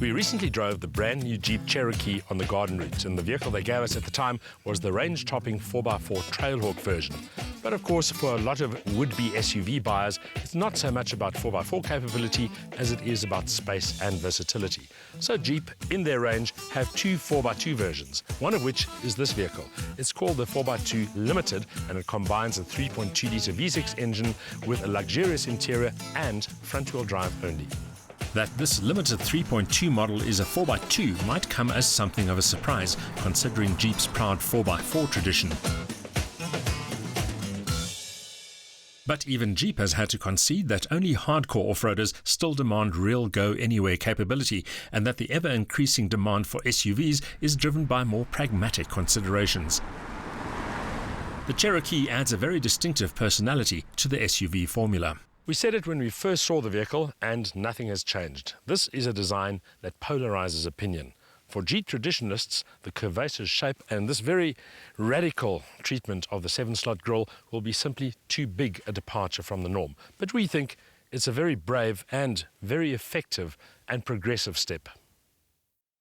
We recently drove the brand new Jeep Cherokee on the garden route, and the vehicle they gave us at the time was the range-topping 4x4 Trailhawk version. But of course, for a lot of would-be SUV buyers, it's not so much about 4x4 capability as it is about space and versatility. So Jeep, in their range, have two 4x2 versions, one of which is this vehicle. It's called the 4x2 Ltd, and it combines a 3.2 Ltd V6 engine with a luxurious interior and front-wheel drive only. That this limited 3.2 model is a 4x2 might come as something of a surprise, considering Jeep's proud 4x4 tradition. But even Jeep has had to concede that only hardcore off-roaders still demand real go-anywhere capability, and that the ever-increasing demand for SUVs is driven by more pragmatic considerations. The Cherokee adds a very distinctive personality to the SUV formula. We said it when we first saw the vehicle, and nothing has changed. This is a design that polarizes opinion. For Jeep traditionalists, the curvaceous shape and this very radical treatment of the 7-slot grille will be simply too big a departure from the norm. But we think it's a very brave and very effective and progressive step.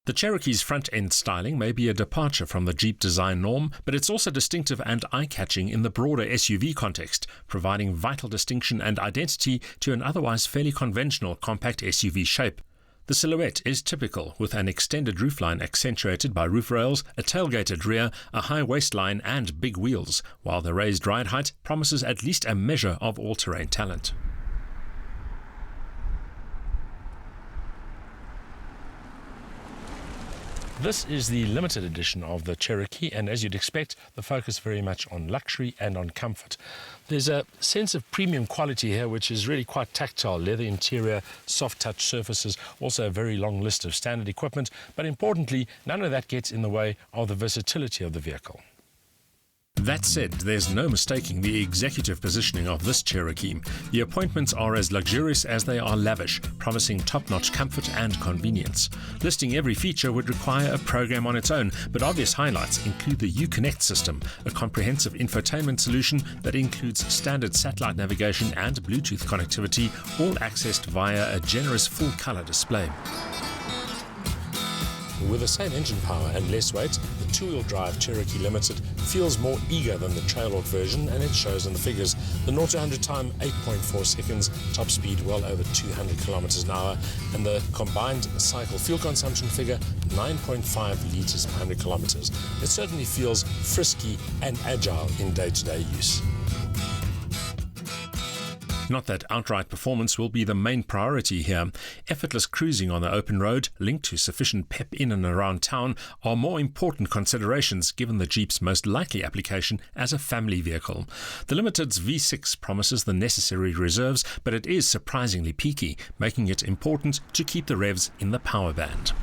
The Cherokee's front-end styling may be a departure from the Jeep design norm, but it's also distinctive and eye-catching in the broader SUV context, providing vital distinction and identity to an otherwise fairly conventional compact SUV shape. The silhouette is typical, with an extended roofline accentuated by roof rails, a tailgated rear, a high waistline and big wheels, while the raised ride height promises at least a measure of all-terrain talent. This is the limited edition of the Cherokee, and as you'd expect, the focus very much on luxury and on comfort. There's a sense of premium quality here, which is really quite tactile. Leather interior, soft touch surfaces, also a very long list of standard equipment, but importantly, none of that gets in the way of the versatility of the vehicle. That said, there's no mistaking the executive positioning of this Cherokee. The appointments are as luxurious as they are lavish, promising top-notch comfort and convenience. Listing every feature would require a program on its own, but obvious highlights include the Uconnect system, a comprehensive infotainment solution that includes standard satellite navigation and Bluetooth connectivity, all accessed via a generous full-color display. With the same engine power and less weight, the two-wheel drive Cherokee Limited feels more eager than the Trailhawk version, and it shows in the figures. The 0-100 time 8.4 seconds, top speed well over 200 kilometers an hour, and the combined cycle fuel consumption figure 9.5 liters per 100 kilometers. It certainly feels frisky and agile in day-to-day use. Not that outright performance will be the main priority here. Effortless cruising on the open road, linked to sufficient pep in and around town, are more important considerations given the Jeep's most likely application as a family vehicle. The Limited's V6 promises the necessary reserves, but it is surprisingly peaky, making it important to keep the revs in the power band.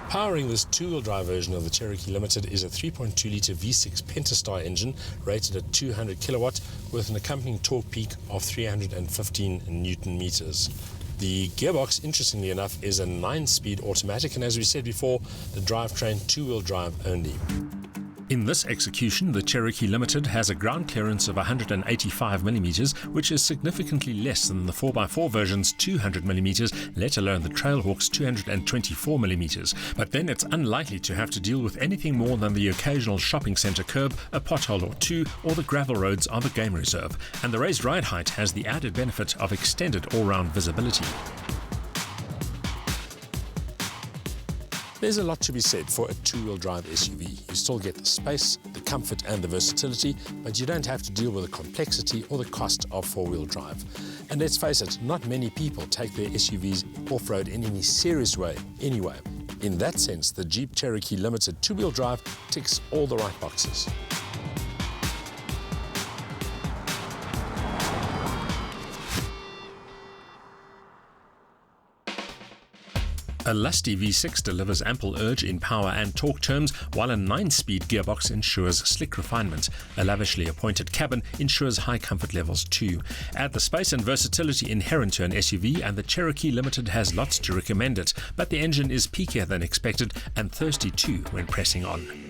Powering this two-wheel drive version of the Cherokee Limited is a 3.2 litre V6 Pentastar engine rated at 200 kilowatt with an accompanying torque peak of 315 Newton meters. The gearbox, interestingly enough, is a 9-speed automatic, and as we said before, the drivetrain two-wheel drive only. In this execution, the Cherokee Limited has a ground clearance of 185mm, which is significantly less than the 4x4 version's 200mm, let alone the Trailhawk's 224mm. But then it's unlikely to have to deal with anything more than the occasional shopping centre curb, a pothole or two, or the gravel roads of a game reserve. And the raised ride height has the added benefit of extended all-round visibility. There's a lot to be said for a two-wheel drive SUV. You still get the space, the comfort and the versatility, but you don't have to deal with the complexity or the cost of four-wheel drive. And let's face it, not many people take their SUVs off-road in any serious way anyway. In that sense, the Jeep Cherokee Limited two-wheel drive ticks all the right boxes. A lusty V6 delivers ample urge in power and torque terms, while a 9-speed gearbox ensures slick refinement. A lavishly appointed cabin ensures high comfort levels too. Add the space and versatility inherent to an SUV and the Cherokee Limited has lots to recommend it, but the engine is peakier than expected and thirsty too when pressing on.